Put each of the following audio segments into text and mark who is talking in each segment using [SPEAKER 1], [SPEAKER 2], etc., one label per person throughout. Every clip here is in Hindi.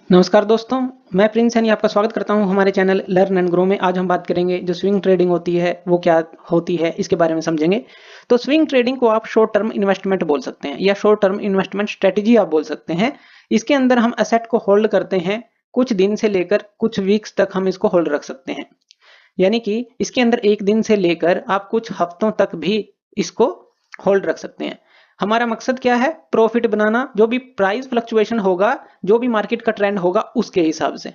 [SPEAKER 1] नमस्कार दोस्तों, मैं प्रिंस सैनी आपका स्वागत करता हूं हमारे चैनल लर्न एंड ग्रो में। आज हम बात करेंगे जो स्विंग ट्रेडिंग होती है वो क्या होती है, इसके बारे में समझेंगे। तो स्विंग ट्रेडिंग को आप शॉर्ट टर्म इन्वेस्टमेंट बोल सकते हैं या शॉर्ट टर्म इन्वेस्टमेंट स्ट्रेटजी आप बोल सकते हैं। इसके अंदर हम एसेट को होल्ड करते हैं, कुछ दिन से लेकर कुछ वीक्स तक हम इसको होल्ड रख सकते हैं। यानी कि इसके अंदर एक दिन से लेकर आप कुछ हफ्तों तक भी इसको होल्ड रख सकते हैं। हमारा मकसद क्या है? प्रॉफिट बनाना। जो भी प्राइस फ्लक्चुएशन होगा, जो भी मार्केट का ट्रेंड होगा उसके हिसाब से।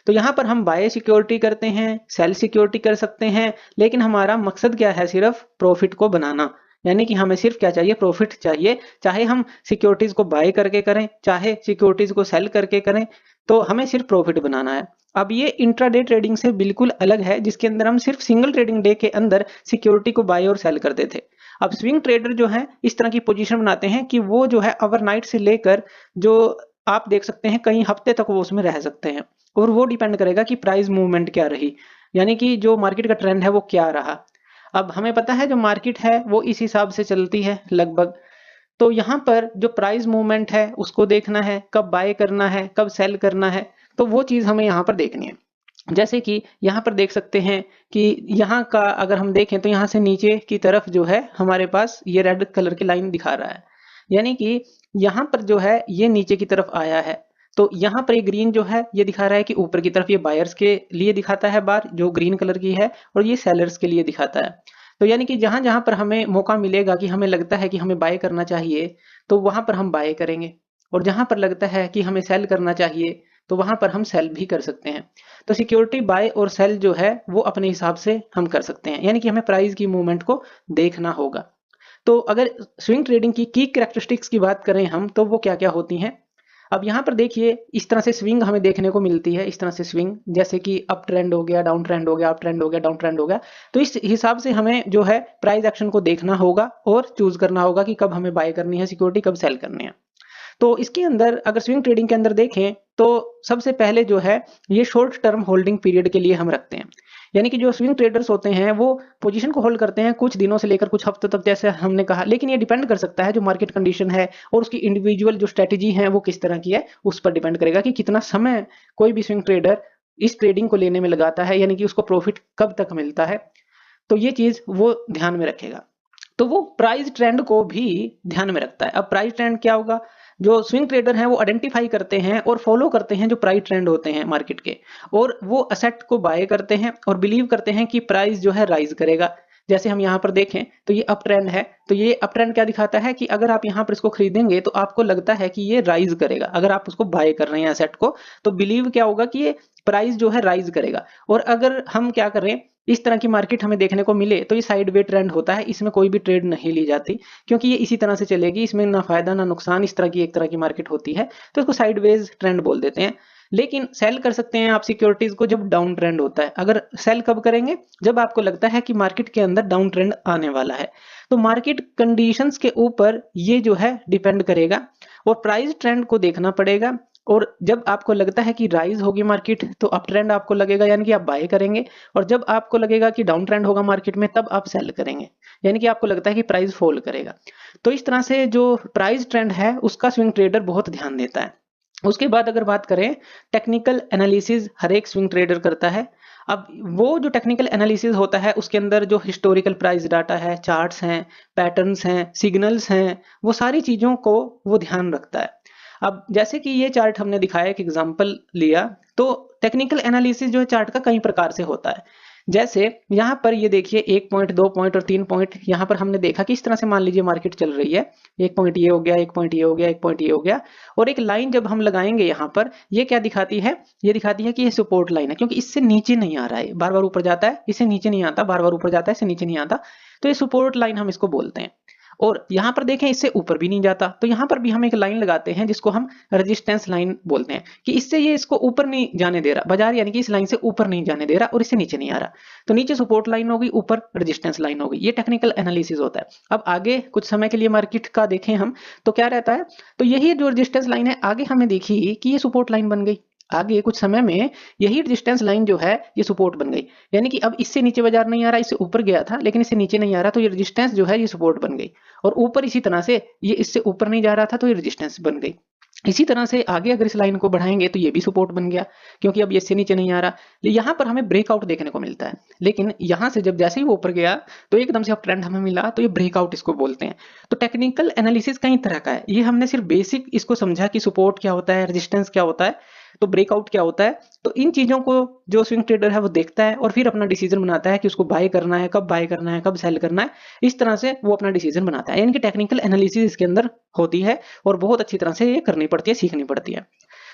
[SPEAKER 1] तो यहाँ पर हम बाय सिक्योरिटी करते हैं, सेल सिक्योरिटी कर सकते हैं, लेकिन हमारा मकसद क्या है? सिर्फ प्रॉफिट को बनाना। यानी कि हमें सिर्फ क्या चाहिए? प्रॉफिट चाहिए। चाहे हम सिक्योरिटीज को बाय करके करें, चाहे सिक्योरिटीज को सेल करके करें, तो हमें सिर्फ प्रॉफिट बनाना है। अब ये इंट्राडे ट्रेडिंग से बिल्कुल अलग है, जिसके अंदर हम सिर्फ सिंगल ट्रेडिंग डे के अंदर सिक्योरिटी को बाय और सेल करते थे। अब स्विंग ट्रेडर जो है इस तरह की पोजीशन बनाते हैं कि वो जो है ओवरनाइट से लेकर जो आप देख सकते हैं कई हफ्ते तक वो उसमें रह सकते हैं। और वो डिपेंड करेगा कि प्राइस मूवमेंट क्या रही, यानी कि जो मार्केट का ट्रेंड है वो क्या रहा। अब हमें पता है जो मार्केट है वो इस हिसाब से चलती है लगभग। तो यहाँ पर जो प्राइस मूवमेंट है उसको देखना है, कब बाय करना है, कब सेल करना है, तो वो चीज हमें यहाँ पर देखनी है। जैसे कि यहाँ पर देख सकते हैं कि यहाँ का अगर हम देखें तो यहाँ से नीचे की तरफ जो है हमारे पास ये रेड कलर की लाइन दिखा रहा है। यानी कि यहाँ पर जो है ये नीचे की तरफ आया है। तो यहाँ पर ये ग्रीन जो है ये दिखा रहा है कि ऊपर की तरफ ये बायर्स के लिए दिखाता है बार जो ग्रीन कलर की है, और ये सेलर्स के लिए दिखाता है। तो यानी कि जहां जहां पर हमें मौका मिलेगा कि हमें लगता है कि हमें बाय करना चाहिए, तो वहां पर हम बाय करेंगे। और जहां पर लगता है कि हमें सेल करना चाहिए, तो वहां पर हम सेल भी कर सकते हैं। तो सिक्योरिटी बाय और सेल जो है वो अपने हिसाब से हम कर सकते हैं, यानी कि हमें प्राइस की मूवमेंट को देखना होगा। तो अगर स्विंग ट्रेडिंग की कैरेक्टरिस्टिक्स की बात करें हम, तो वो क्या क्या होती हैं। अब यहाँ पर देखिए इस तरह से स्विंग हमें देखने को मिलती है। इस तरह से स्विंग जैसे कि अप ट्रेंड हो गया, डाउन ट्रेंड हो गया, अप ट्रेंड हो गया, डाउन ट्रेंड हो गया। तो इस हिसाब से हमें जो है प्राइस एक्शन को देखना होगा और चूज करना होगा कि कब हमें बाय करनी है सिक्योरिटी, कब सेल करनी है। तो इसके अंदर अगर स्विंग ट्रेडिंग के अंदर देखें तो सबसे पहले जो है ये शॉर्ट टर्म होल्डिंग पीरियड के लिए हम रखते हैं। यानी कि जो स्विंग ट्रेडर्स होते हैं वो पोजीशन को होल्ड करते हैं कुछ दिनों से लेकर कुछ हफ्तों तक, जैसे हमने कहा। लेकिन ये डिपेंड कर सकता है जो मार्केट कंडीशन है और उसकी इंडिविजुअल जो स्ट्रेटेजी है वो किस तरह की है, उस पर डिपेंड करेगा कि कितना समय कोई भी स्विंग ट्रेडर इस ट्रेडिंग को लेने में लगाता है, यानी कि उसको प्रॉफिट कब तक मिलता है। तो ये चीज वो ध्यान में रखेगा। तो वो प्राइस ट्रेंड को भी ध्यान में रखता है। अब प्राइस ट्रेंड क्या होगा? जो स्विंग ट्रेडर हैं वो आइडेंटिफाई करते हैं और फॉलो करते हैं जो प्राइस ट्रेंड होते हैं मार्केट के, और वो असेट को बाय करते हैं और बिलीव करते हैं कि प्राइस जो है राइज करेगा। जैसे हम यहाँ पर देखें तो ये अप ट्रेंड है, तो ये अप ट्रेंड क्या दिखाता है कि अगर आप यहाँ पर इसको खरीदेंगे तो आपको लगता है कि ये राइज करेगा। अगर आप उसको बाय कर रहे हैं असेट को, तो बिलीव क्या होगा कि ये प्राइस जो है राइज करेगा। और अगर हम क्या करें, इस तरह की मार्केट हमें देखने को मिले, तो ये साइडवे ट्रेंड होता है, इसमें कोई भी ट्रेड नहीं ली जाती, क्योंकि ये इसी तरह से चलेगी, इसमें ना फायदा ना नुकसान, इस तरह की एक तरह की मार्केट होती है। तो इसको साइडवेज ट्रेंड बोल देते हैं। लेकिन सेल कर सकते हैं आप सिक्योरिटीज को जब डाउन ट्रेंड होता है। अगर सेल कब करेंगे? जब आपको लगता है कि मार्केट के अंदर डाउन ट्रेंड आने वाला है। तो मार्केट कंडीशंस के ऊपर ये जो है डिपेंड करेगा, और प्राइस ट्रेंड को देखना पड़ेगा। और जब आपको लगता है कि राइज होगी मार्केट, तो अप ट्रेंड आपको लगेगा, यानी कि आप बाय करेंगे। और जब आपको लगेगा कि डाउन ट्रेंड होगा मार्केट में, तब आप सेल करेंगे, यानी कि आपको लगता है कि प्राइस फॉल करेगा। तो इस तरह से जो प्राइस ट्रेंड है उसका स्विंग ट्रेडर बहुत ध्यान देता है। उसके बाद अगर बात करें, टेक्निकल एनालिसिस हर एक स्विंग ट्रेडर करता है। अब वो जो टेक्निकल एनालिसिस होता है उसके अंदर जो हिस्टोरिकल प्राइस डाटा है, चार्ट्स हैं, पैटर्न्स हैं, सिग्नल्स हैं, वो सारी चीजों को वो ध्यान रखता है। अब जैसे कि ये चार्ट हमने दिखाया, एक एग्जांपल लिया, तो टेक्निकल एनालिसिस जो है चार्ट का कई प्रकार से होता है। जैसे यहाँ पर ये देखिए 1 पॉइंट, 2 पॉइंट और 3 पॉइंट। यहाँ पर हमने देखा कि इस तरह से मान लीजिए मार्केट चल रही है, 1 पॉइंट ये हो गया, 1 पॉइंट ये हो गया, 1 पॉइंट ये हो गया। और एक लाइन जब हम लगाएंगे यहाँ पर, ये क्या दिखाती है? ये दिखाती है कि ये सपोर्ट लाइन है, क्योंकि इससे नीचे नहीं आ रहा है, बार बार ऊपर जाता है, इससे नीचे नहीं आता, बार बार ऊपर जाता है, इससे नीचे नहीं आता। तो ये सपोर्ट लाइन हम इसको बोलते हैं। और यहाँ पर देखें इससे ऊपर भी नहीं जाता, तो यहाँ पर भी हम एक लाइन लगाते हैं जिसको हम रेजिस्टेंस लाइन बोलते हैं, कि इससे ये इसको ऊपर नहीं जाने दे रहा बाजार, यानी कि इस लाइन से ऊपर नहीं जाने दे रहा और इससे नीचे नहीं आ रहा। तो नीचे सपोर्ट लाइन होगी, ऊपर रेजिस्टेंस लाइन होगी। ये टेक्निकल एनालिसिस होता है। अब आगे कुछ समय के लिए मार्केट का देखें हम, तो क्या रहता है? तो यही जो रेजिस्टेंस लाइन है आगे हमें देखी कि ये सपोर्ट लाइन बन गई। आगे कुछ समय में यही रेजिस्टेंस लाइन जो है ये सपोर्ट बन गई, यानी कि अब इससे नीचे बाजार नहीं आ रहा, इससे ऊपर गया था लेकिन इससे नीचे नहीं आ रहा, तो ये रेजिस्टेंस जो है ये सपोर्ट बन गई। और ऊपर इसी तरह से ये इससे ऊपर नहीं जा रहा था, तो ये रेजिस्टेंस बन गई। इसी तरह से आगे अगर इस लाइन को बढ़ाएंगे तो ये भी सपोर्ट बन गया, क्योंकि अब ये इससे नीचे नहीं आ रहा। यहाँ पर हमें ब्रेकआउट देखने को मिलता है, लेकिन यहाँ से जब जैसे ही वो ऊपर गया तो एकदम से अब ट्रेंड हमें मिला, तो ये ब्रेकआउट इसको बोलते हैं। तो टेक्निकल एनालिसिस कई तरह का है, ये हमने सिर्फ बेसिक इसको समझा कि सपोर्ट क्या होता है, रेजिस्टेंस क्या होता है, तो ब्रेकआउट क्या होता है। तो इन चीजों को जो स्विंग ट्रेडर है वो देखता है और फिर अपना डिसीजन बनाता है कि उसको बाय करना है, कब बाय करना है, कब सेल करना है। इस तरह से वो अपना डिसीजन बनाता है, यानी कि टेक्निकल एनालिसिस इसके अंदर होती है और बहुत अच्छी तरह से ये करनी पड़ती है, सीखनी पड़ती है।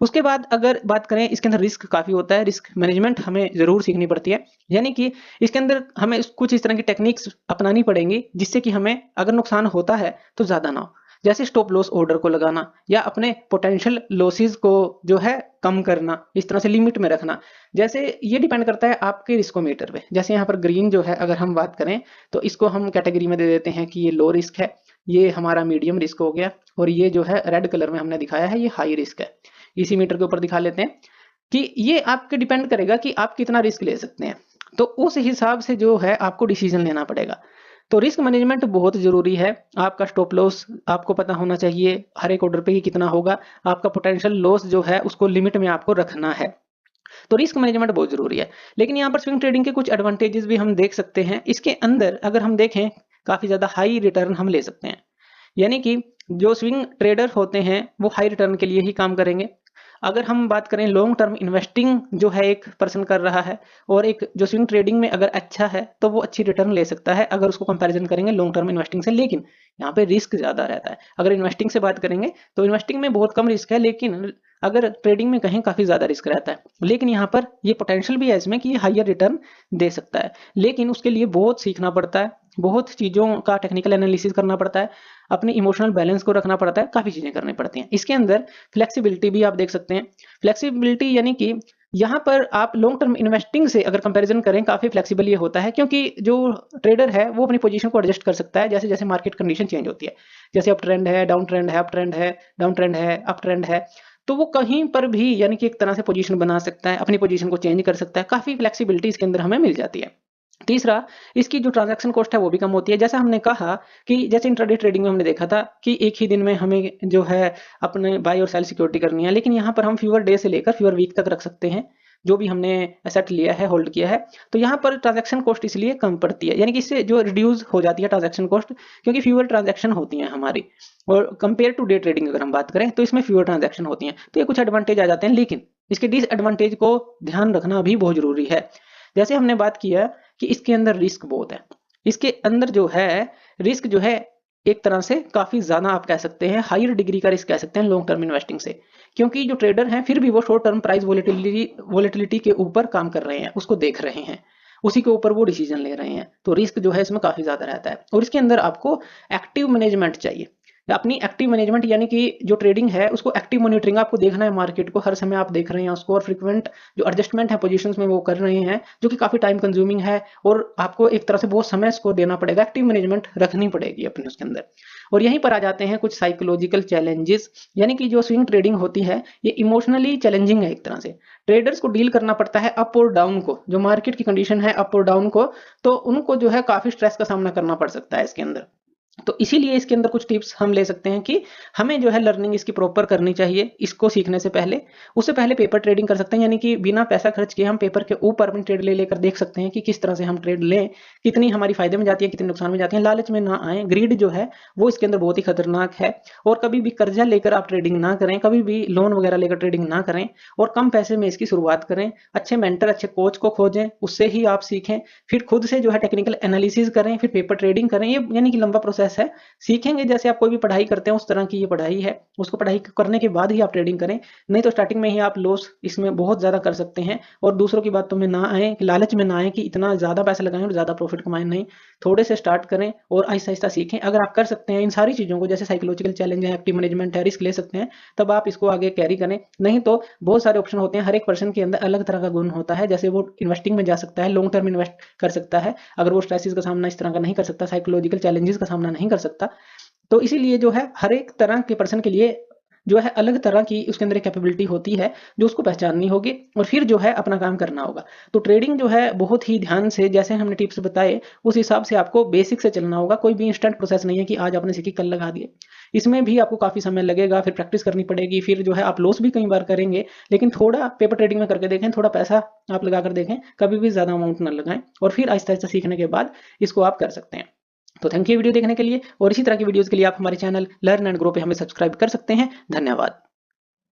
[SPEAKER 1] उसके बाद अगर बात करें, इसके अंदर रिस्क काफी होता है, रिस्क मैनेजमेंट हमें जरूर सीखनी पड़ती है। यानी कि इसके अंदर हमें कुछ इस तरह की टेक्निक्स अपनानी पड़ेंगी जिससे कि हमें अगर नुकसान होता है तो ज्यादा ना हो। जैसे स्टॉप लॉस ऑर्डर को लगाना या अपने पोटेंशियल लॉसेस को जो है कम करना, इस तरह से लिमिट में रखना। जैसे ये डिपेंड करता है आपके रिस्कोमीटर पे। जैसे यहाँ पर ग्रीन जो है अगर हम बात करें तो इसको हम कैटेगरी में दे देते हैं कि ये लो रिस्क है, ये हमारा मीडियम रिस्क हो गया, और ये जो है रेड कलर में हमने दिखाया है ये हाई रिस्क है। इसी मीटर के ऊपर दिखा लेते हैं कि ये आपके डिपेंड करेगा कि आप कितना रिस्क ले सकते हैं, तो उस हिसाब से जो है आपको डिसीजन लेना पड़ेगा। तो रिस्क मैनेजमेंट बहुत जरूरी है। आपका स्टॉप लॉस आपको पता होना चाहिए हर एक ऑर्डर पे ही कितना होगा, आपका पोटेंशियल लॉस जो है उसको लिमिट में आपको रखना है। तो रिस्क मैनेजमेंट बहुत जरूरी है। लेकिन यहाँ पर स्विंग ट्रेडिंग के कुछ एडवांटेजेस भी हम देख सकते हैं। इसके अंदर अगर हम देखें काफी ज्यादा हाई रिटर्न हम ले सकते हैं, यानी कि जो स्विंग ट्रेडर होते हैं वो हाई रिटर्न के लिए ही काम करेंगे। अगर हम बात करें लॉन्ग टर्म इन्वेस्टिंग जो है एक पर्सन कर रहा है, और एक जो स्विंग ट्रेडिंग में अगर अच्छा है तो वो अच्छी रिटर्न ले सकता है अगर उसको कंपैरिजन करेंगे लॉन्ग टर्म इन्वेस्टिंग से। लेकिन यहाँ पे रिस्क ज्यादा रहता है। अगर इन्वेस्टिंग से बात करेंगे तो इन्वेस्टिंग में बहुत कम रिस्क है, लेकिन अगर ट्रेडिंग में कहीं काफी ज्यादा रिस्क रहता है। लेकिन यहाँ पर ये पोटेंशियल भी है इसमें कि ये हायर रिटर्न दे सकता है, लेकिन उसके लिए बहुत सीखना पड़ता है, बहुत चीजों का टेक्निकल एनालिसिस करना पड़ता है, अपनी इमोशनल बैलेंस को रखना पड़ता है, काफी चीजें करनी पड़ती हैं। इसके अंदर फ्लेक्सिबिलिटी भी आप देख सकते हैं। फ्लेक्सिबिलिटी यानी कि यहाँ पर आप लॉन्ग टर्म इन्वेस्टिंग से अगर कंपैरिजन करें काफी फ्लेक्सिबल ये होता है, क्योंकि जो ट्रेडर है वो अपनी पोजीशन को एडजस्ट कर सकता है जैसे जैसे मार्केट कंडीशन चेंज होती है। जैसे अप ट्रेंड है, डाउन ट्रेंड है, अप ट्रेंड है, डाउन ट्रेंड है, अप ट्रेंड है, तो वो कहीं पर भी यानी कि एक तरह से पोजीशन बना सकता है, अपनी पोजीशन को चेंज कर सकता है। काफी फ्लेक्सिबिलिटी इसके अंदर हमें मिल जाती है। तीसरा, इसकी जो ट्रांजैक्शन कॉस्ट है वो भी कम होती है। जैसा हमने कहा कि जैसे इंट्राडे ट्रेडिंग में हमने देखा था कि एक ही दिन में हमें जो है अपने बाय और सेल सिक्योरिटी करनी है, लेकिन यहाँ पर हम फ्यूअर डे से लेकर फ्यूअर वीक तक रख सकते हैं जो भी हमने एसेट लिया है, होल्ड किया है। तो यहाँ पर ट्रांजैक्शन कॉस्ट इसलिए कम पड़ती है, यानी कि इससे जो रिड्यूस हो जाती है ट्रांजैक्शन कॉस्ट, क्योंकि फ्यूअर ट्रांजैक्शन होती हैं हमारी। और कंपेयर टू डे ट्रेडिंग अगर हम बात करें तो इसमें फ्यूअर ट्रांजैक्शन होती हैं, तो ये कुछ एडवांटेज आ जाते हैं। लेकिन इसके डिसएडवांटेज को ध्यान रखना भी बहुत जरूरी है। जैसे हमने बात किया कि इसके अंदर रिस्क बहुत है। इसके अंदर जो है रिस्क जो है एक तरह से काफी ज्यादा आप कह सकते हैं, हायर डिग्री का रिस्क कह सकते हैं लॉन्ग टर्म इन्वेस्टिंग से, क्योंकि जो ट्रेडर हैं फिर भी वो शॉर्ट टर्म प्राइस वोलेटिलिटी के ऊपर काम कर रहे हैं, उसको देख रहे हैं, उसी के ऊपर वो डिसीजन ले रहे हैं। तो रिस्क जो है इसमें काफी ज्यादा रहता है। और इसके अंदर आपको एक्टिव मैनेजमेंट चाहिए, अपनी एक्टिव मैनेजमेंट, यानी कि जो ट्रेडिंग है उसको एक्टिव मॉनिटरिंग, आपको देखना है मार्केट को, हर समय आप देख रहे हैं उसको, और फ्रिक्वेंट जो एडजस्टमेंट है पोजीशंस में वो कर रहे हैं, जो कि काफी टाइम कंज्यूमिंग है, और आपको एक तरह से बहुत समय इसको देना पड़ेगा, एक्टिव मैनेजमेंट रखनी पड़ेगी अपने उसके अंदर। और यहीं पर आ जाते हैं कुछ साइकोलॉजिकल चैलेंजेस, यानी कि जो स्विंग ट्रेडिंग होती है ये इमोशनली चैलेंजिंग है। एक तरह से ट्रेडर्स को डील करना पड़ता है अप और डाउन को, जो मार्केट की कंडीशन है अप और डाउन को, तो उनको जो है काफी स्ट्रेस का सामना करना पड़ सकता है इसके अंदर। तो इसीलिए इसके अंदर कुछ टिप्स हम ले सकते हैं कि हमें जो है लर्निंग इसकी प्रॉपर करनी चाहिए इसको सीखने से पहले। उससे पहले पेपर ट्रेडिंग कर सकते हैं, यानी कि बिना पैसा खर्च किए हम पेपर के ऊपर अपनी ट्रेड ले लेकर देख सकते हैं कि किस तरह से हम ट्रेड लें, कितनी हमारी फायदे में जाती है, कितनी नुकसान में जाती है। लालच में ना आए, ग्रीड जो है वो इसके अंदर बहुत ही खतरनाक है। और कभी भी कर्जा लेकर आप ट्रेडिंग ना करें, कभी भी लोन वगैरह लेकर ट्रेडिंग ना करें, और कम पैसे में इसकी शुरुआत करें। अच्छे मेंटर, अच्छे कोच को खोजें, उससे ही आप सीखें, फिर खुद से जो है टेक्निकल एनालिसिस करें, फिर पेपर ट्रेडिंग करें। ये यानी कि लंबा प्रोसेस है। सीखेंगे जैसे आप कोई भी पढ़ाई करते हैं उस तरह की ये पढ़ाई है, उसको पढ़ाई करने के बाद ही आप ट्रेडिंग करें, नहीं तो स्टार्टिंग में ही आप लॉस इसमें बहुत ज्यादा कर सकते हैं। और दूसरों की बातों में ना आए, कि लालच में ना आए कि इतना ज्यादा पैसा लगाएं और ज्यादा प्रॉफिट कमाएं। नहीं, थोड़े से स्टार्ट करें और आहिस्ता आहिस्ता सीखें। अगर आप कर सकते हैं इन सारी चीजों को, जैसे साइकोलॉजिकल चैलेंज है, एक्टिव मैनेजमेंट है, रिस्क ले सकते हैं, तब आप इसको आगे कैरी करें। नहीं तो बहुत सारे ऑप्शन होते हैं, हर एक पर्सन के अंदर अलग तरह का गुण होता है। जैसे वो इन्वेस्टिंग में जा सकता है, लॉन्ग टर्म इन्वेस्ट कर सकता है, अगर वो स्ट्रेसेस का सामना इस तरह का नहीं कर सकता, साइकोलॉजिकल चैलेंजेस का सामना नहीं कर सकता। तो इसीलिए जो है हर एक तरह के पर्सन के लिए जो है अलग तरह की उसके अंदर कैपेबिलिटी होती है जो उसको पहचाननी होगी और फिर जो है अपना काम करना होगा। तो ट्रेडिंग जो है बहुत ही ध्यान से, जैसे हमने टिप्स बताए उस हिसाब से आपको बेसिक से चलना होगा। कोई भी इंस्टेंट प्रोसेस नहीं है कि आज आपने सीखी कल लगा दिए। इसमें भी आपको काफी समय लगेगा, फिर प्रैक्टिस करनी पड़ेगी, फिर जो है आप लॉस भी कई बार करेंगे। लेकिन थोड़ा पेपर ट्रेडिंग में करके देखें, थोड़ा पैसा आप लगा कर देखें, कभी भी ज्यादा अमाउंट ना लगाएं और फिर आहिस्ता आहिस्ता सीखने के बाद इसको आप कर सकते हैं। तो थैंक यू वीडियो देखने के लिए, और इसी तरह की वीडियोस के लिए आप हमारे चैनल लर्न एंड ग्रो पे हमें सब्सक्राइब कर सकते हैं। धन्यवाद।